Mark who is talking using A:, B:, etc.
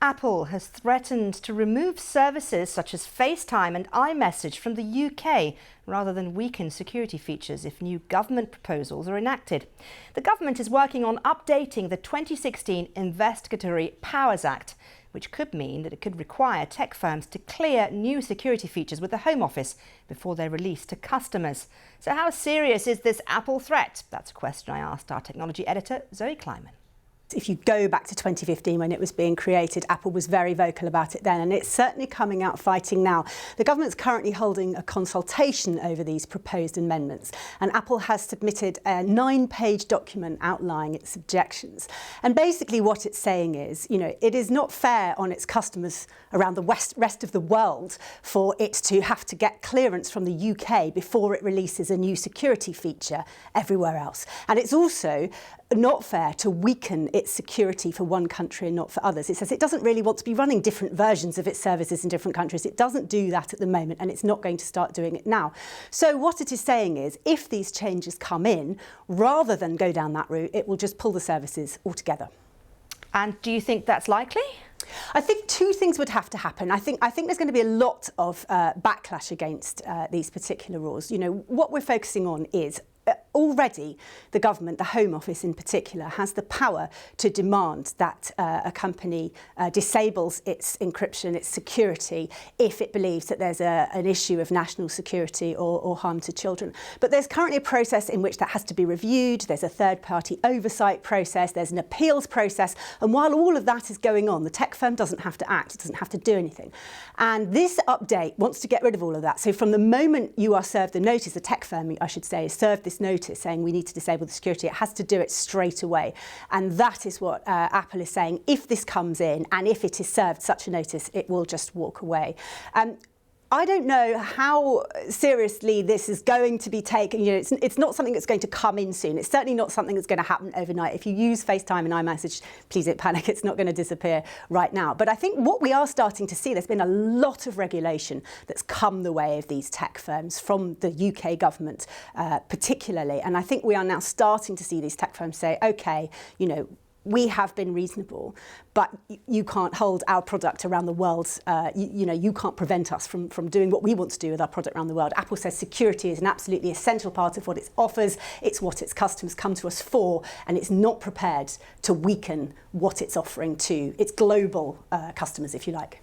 A: Apple has threatened to remove services such as FaceTime and iMessage from the UK rather than weaken security features if new government proposals are enacted. The government is working on updating the 2016 Investigatory Powers Act, which could mean that it could require tech firms to clear new security features with the Home Office before they're released to customers. So how serious is this Apple threat? That's a question I asked our technology editor, Zoe Kleiman.
B: If you go back to 2015 when it was being created, Apple was very vocal about it then, and it's certainly coming out fighting now. The government's currently holding a consultation over these proposed amendments, and Apple has submitted a 9-page document outlining its objections. And basically what it's saying is, it is not fair on its customers around the rest of the world for it to have to get clearance from the UK before it releases a new security feature everywhere else. And it's also not fair to weaken its security for one country and not for others. It says it doesn't really want to be running different versions of its services in different countries. It doesn't do that at the moment, and it's not going to start doing it now. So what it is saying is, if these changes come in, rather than go down that route, it will just pull the services altogether.
A: And do you think that's likely?
B: I think two things would have to happen. I think there's going to be a lot of backlash against these particular rules. What we're focusing on is already the government, the Home Office in particular, has the power to demand that a company disables its encryption, its security, if it believes that there's an issue of national security or harm to children. But there's currently a process in which that has to be reviewed. There's a third-party oversight process. There's an appeals process. And while all of that is going on, the tech firm doesn't have to act. It doesn't have to do anything. And this update wants to get rid of all of that. So from the moment you are served a notice, the tech firm, I should say, is served this notice saying we need to disable the security, it has to do it straight away. And that is what Apple is saying. If this comes in and if it is served such a notice, it will just walk away. I don't know how seriously this is going to be taken. It's not something that's going to come in soon. It's certainly not something that's going to happen overnight. If you use FaceTime and iMessage, please don't panic. It's not going to disappear right now. But I think what we are starting to see, there's been a lot of regulation that's come the way of these tech firms from the UK government particularly. And I think we are now starting to see these tech firms say, OK, we have been reasonable, but you can't hold our product around the world. You can't prevent us from doing what we want to do with our product around the world. Apple says security is an absolutely essential part of what it offers. It's what its customers come to us for, and it's not prepared to weaken what it's offering to its global customers, if you like.